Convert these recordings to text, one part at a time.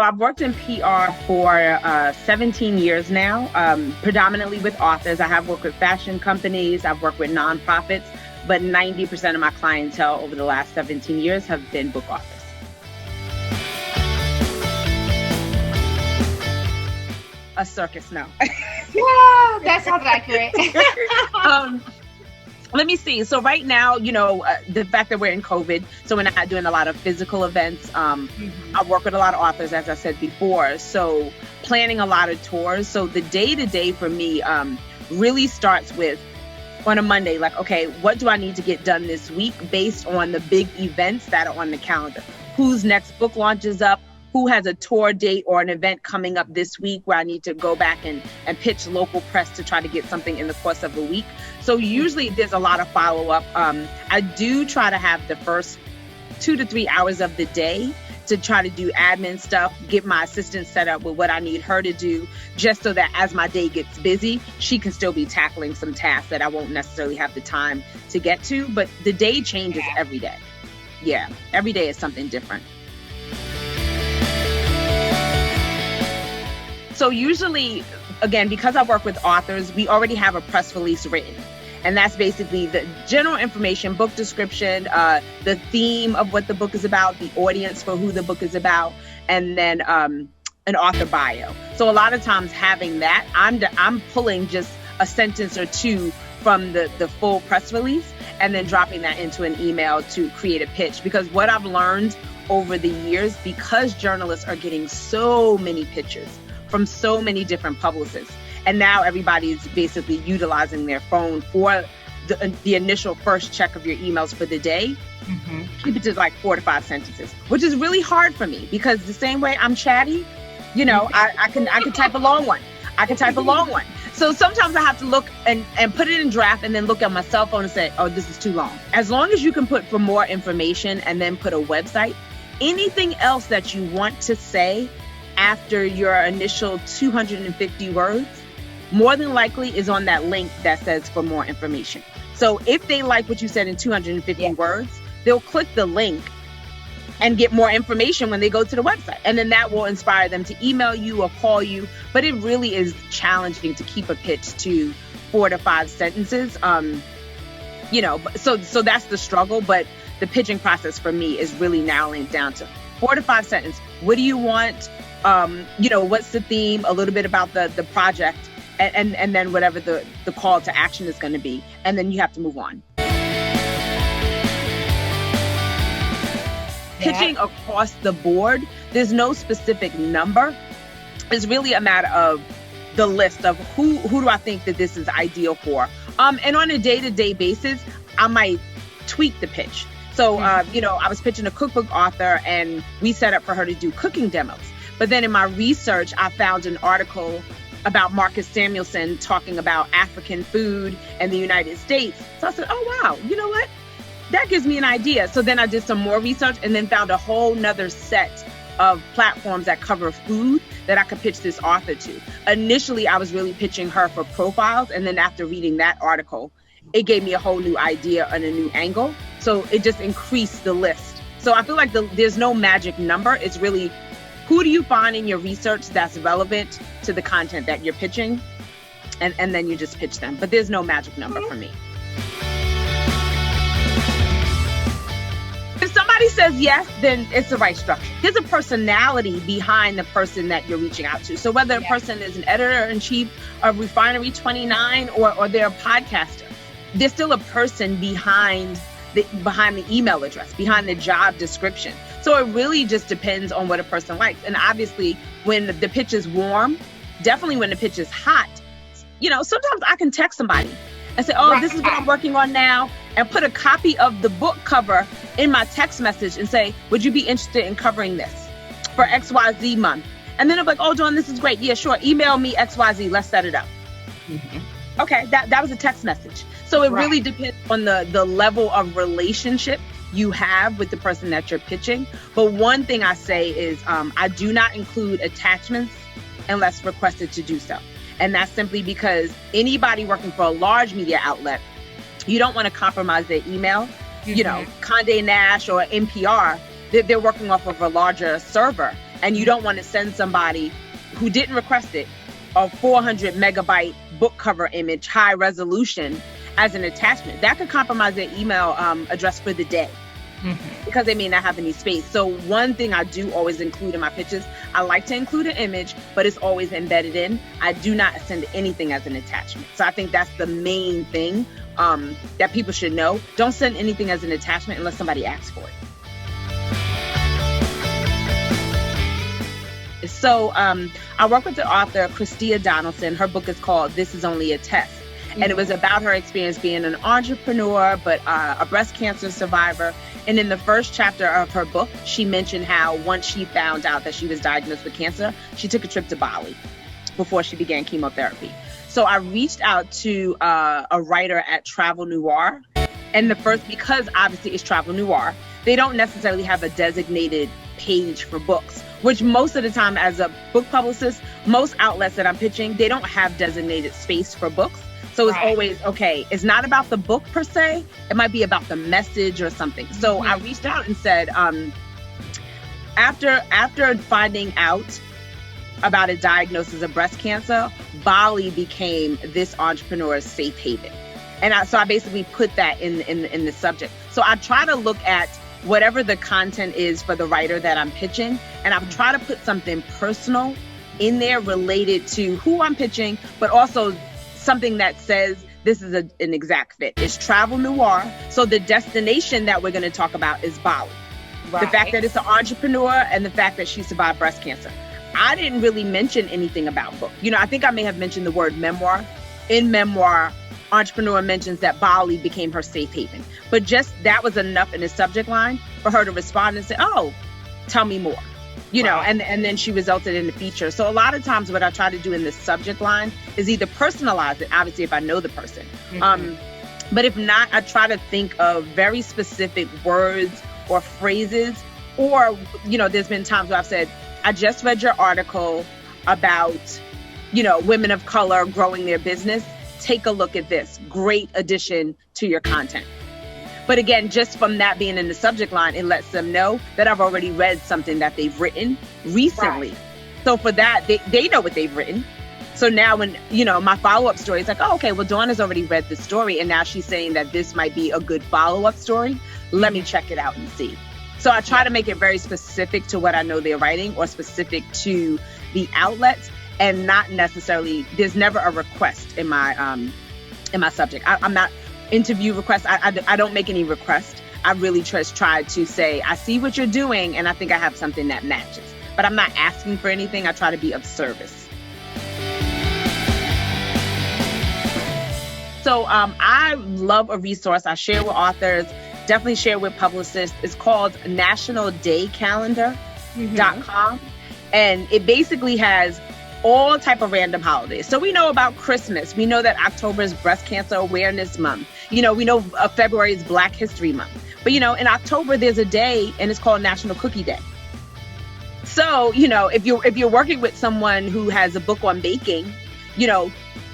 I've worked in PR for 17 years now, predominantly with authors. I have worked with fashion companies. I've worked with nonprofits, but 90% of my clientele over the last 17 years have been book authors. A circus, no. Yeah, that sounds accurate. Let me see. So right now, the fact that we're in COVID, so we're not doing a lot of physical events. I work with a lot of authors, as I said before. So planning a lot of tours. So the day-to-day for me really starts with, on a Monday, like, okay, what do I need to get done this week based on the big events that are on the calendar? Whose next book launch is up? Who has a tour date or an event coming up this week where I need to go back and pitch local press to try to get something in the course of a week. So usually there's a lot of follow-up. I do try to have the first 2 to 3 hours of the day to try to do admin stuff, get my assistant set up with what I need her to do, just so that as my day gets busy, she can still be tackling some tasks that I won't necessarily have the time to get to. But the day changes every day. Yeah, every day is something different. So usually, again, because I work with authors, we already have a press release written. And that's basically the general information, book description, the theme of what the book is about, the audience for who the book is about, and then an author bio. So a lot of times having that, I'm pulling just a sentence or two from the full press release and then dropping that into an email to create a pitch. Because what I've learned over the years, because journalists are getting so many pitches from so many different publicists. And now everybody's basically utilizing their phone for the initial first check of your emails for the day. Keep it to like 4 to 5 sentences, which is really hard for me because the same way I'm chatty, I can type a long one. So sometimes I have to look and put it in draft and then look at my cell phone and say, oh, this is too long. As long as you can put for more information and then put a website, anything else that you want to say after your initial 250 words, more than likely is on that link that says for more information. So if they like what you said in 250 words, they'll click the link and get more information when they go to the website. And then that will inspire them to email you or call you. But it really is challenging to keep a pitch to 4 to 5 sentences. So that's the struggle. But the pitching process for me is really narrowing it down to 4 to 5 sentences. What do you want? What's the theme? A little bit about the project. And then whatever the call to action is going to be. And then you have to move on. Pitching across the board, there's no specific number. It's really a matter of the list of who do I think that this is ideal for. And on a day-to-day basis, I might tweak the pitch. So, I was pitching a cookbook author and we set up for her to do cooking demos. But then in my research, I found an article about Marcus Samuelsson talking about African food and the United States. So I said, oh, wow, you know what? That gives me an idea. So then I did some more research and then found a whole nother set of platforms that cover food that I could pitch this author to. Initially, I was really pitching her for profiles. And then after reading that article, it gave me a whole new idea and a new angle. So it just increased the list. So I feel like there's no magic number. It's really, who do you find in your research that's relevant to the content that you're pitching? And then you just pitch them. But there's no magic number for me. If somebody says yes, then it's the right structure. There's a personality behind the person that you're reaching out to. So whether a person is an editor-in-chief of Refinery 29 or they're a podcaster, there's still a person behind the email address, behind the job description. So it really just depends on what a person likes. And obviously, when the pitch is warm, definitely when the pitch is hot, sometimes I can text somebody and say, oh, this is what I'm working on now, and put a copy of the book cover in my text message and say, would you be interested in covering this for XYZ month? And then I'm like, oh, Dawn, this is great. Yeah, sure. Email me XYZ. Let's set it up. Okay, that was a text message. So it really depends on the level of relationship you have with the person that you're pitching. But one thing I say is I do not include attachments unless requested to do so. And that's simply because anybody working for a large media outlet, you don't want to compromise their email. Condé Nast or NPR, they're working off of a larger server. and you don't want to send somebody who didn't request it a 400 megabyte book cover image, high resolution, as an attachment. That could compromise their email address for the day. Because they may not have any space. So one thing I do always include in my pitches, I like to include an image, but it's always embedded in. I do not send anything as an attachment. So I think that's the main thing that people should know. Don't send anything as an attachment unless somebody asks for it. So I work with the author, Christia Donaldson. Her book is called This Is Only a Test. And it was about her experience being an entrepreneur, but a breast cancer survivor. And in the first chapter of her book, she mentioned how once she found out that she was diagnosed with cancer, she took a trip to Bali before she began chemotherapy. So I reached out to a writer at Travel Noir. And because obviously it's Travel Noir, they don't necessarily have a designated page for books, which most of the time as a book publicist, most outlets that I'm pitching, they don't have designated space for books. So it's always, okay, it's not about the book per se. It might be about the message or something. So I reached out and said, after finding out about a diagnosis of breast cancer, Bali became this entrepreneur's safe haven. And so I basically put that in the subject. So I try to look at whatever the content is for the writer that I'm pitching, and I try to put something personal in there related to who I'm pitching, but also something that says this is an exact fit. It's Travel Noir. So the destination that we're going to talk about is Bali. Right. The fact that it's an entrepreneur and the fact that she survived breast cancer. I didn't really mention anything about book. I think I may have mentioned the word memoir. In memoir, entrepreneur mentions that Bali became her safe haven. But just that was enough in the subject line for her to respond and say, oh, tell me more. And then she resulted in the feature. So a lot of times what I try to do in the subject line is either personalize it, obviously if I know the person. But if not, I try to think of very specific words or phrases. Or, there's been times where I've said, I just read your article about, women of color growing their business. Take a look at this. Great addition to your content. But again, just from that being in the subject line, it lets them know that I've already read something that they've written recently. Right. So for that, they know what they've written. So now when, my follow-up story is like, oh, okay, well, Dawn has already read the story. And now she's saying that this might be a good follow-up story. Let me check it out and see. So I try to make it very specific to what I know they're writing or specific to the outlet, and not necessarily, there's never a request in my subject. I'm not interview requests. I don't make any requests. I really just try to say, I see what you're doing and I think I have something that matches. But I'm not asking for anything. I try to be of service. So I love a resource I share with authors, definitely share with publicists. It's called nationaldaycalendar.com. And it basically has all type of random holidays. So we know about Christmas. We know that October is Breast Cancer Awareness Month. We know February is Black History Month. But, in October, there's a day and it's called National Cookie Day. So, if you're working with someone who has a book on baking, a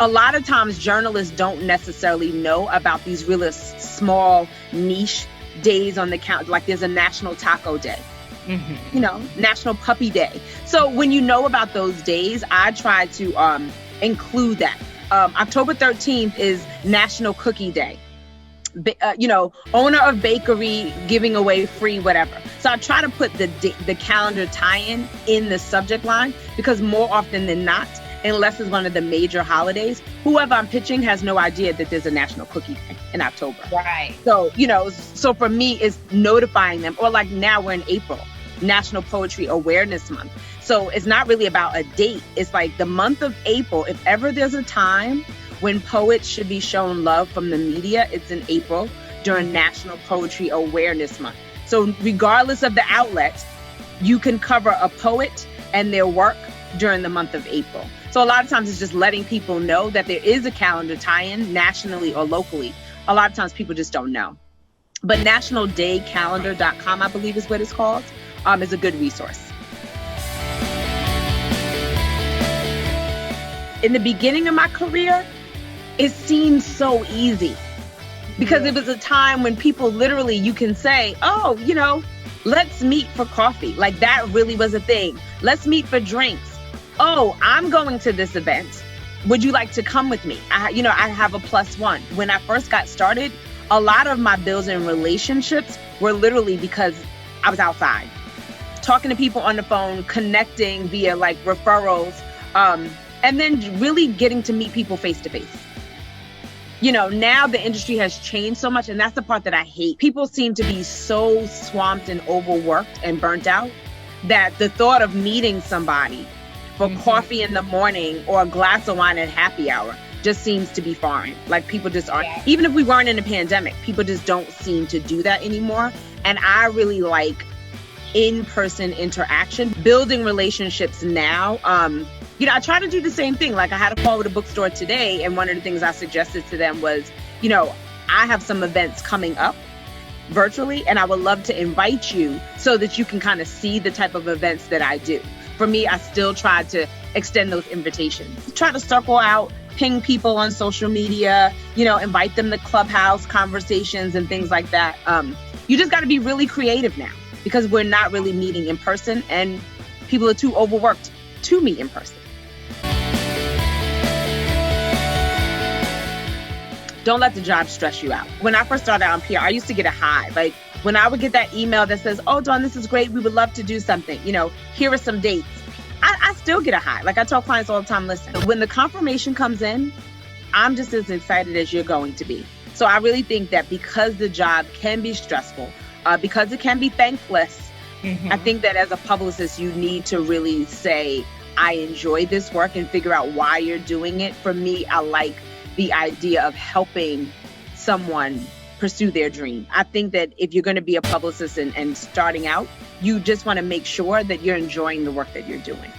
lot of times journalists don't necessarily know about these really small niche days on the calendar. Like there's a National Taco Day. National Puppy Day. So when you know about those days, I try to include that. October 13th is National Cookie Day. Owner of bakery giving away free whatever. So I try to put the calendar tie-in in the subject line, because more often than not, unless it's one of the major holidays, whoever I'm pitching has no idea that there's a National Cookie Day in October. Right. So, so for me, it's notifying them. Or like now we're in April, National Poetry Awareness Month. So it's not really about a date. It's like the month of April. If ever there's a time when poets should be shown love from the media, it's in April during National Poetry Awareness Month. So regardless of the outlet, you can cover a poet and their work during the month of April. So a lot of times it's just letting people know that there is a calendar tie-in nationally or locally. A lot of times people just don't know. But nationaldaycalendar.com, I believe is what it's called, is a good resource. In the beginning of my career, it seemed so easy because it was a time when people literally, you can say, oh, Let's meet for coffee. Like that really was a thing. Let's meet for drinks. Oh, I'm going to this event. Would you like to come with me? I have a +1. When I first got started, a lot of my building relationships were literally because I was outside, talking to people on the phone, connecting via like referrals, and then really getting to meet people face to face. Now the industry has changed so much, and that's the part that I hate. People seem to be so swamped and overworked and burnt out that the thought of meeting somebody for coffee in the morning or a glass of wine at happy hour just seems to be foreign. Like people just aren't, even if we weren't in a pandemic, people just don't seem to do that anymore. And I really like in-person interaction, building relationships now. I try to do the same thing. Like I had a call with a bookstore today, and one of the things I suggested to them was, I have some events coming up virtually, and I would love to invite you so that you can kind of see the type of events that I do. For me, I still try to extend those invitations. Try to circle out, ping people on social media, invite them to Clubhouse conversations and things like that. You just got to be really creative now because we're not really meeting in person, and people are too overworked to meet in person. Don't let the job stress you out. When I first started out in PR, I used to get a high. Like when I would get that email that says, "Oh, Dawn, this is great. We would love to do something. Here are some dates." I still get a high. Like I tell clients all the time, listen, when the confirmation comes in, I'm just as excited as you're going to be. So I really think that because the job can be stressful, because it can be thankless, I think that as a publicist, you need to really say, I enjoy this work and figure out why you're doing it. For me, I like the idea of helping someone pursue their dream. I think that if you're going to be a publicist and starting out, you just want to make sure that you're enjoying the work that you're doing.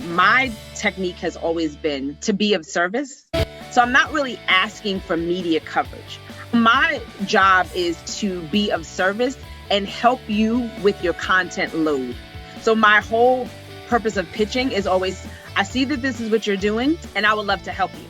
My technique has always been to be of service. So I'm not really asking for media coverage. My job is to be of service and help you with your content load. So my whole purpose of pitching is always, I see that this is what you're doing, and I would love to help you.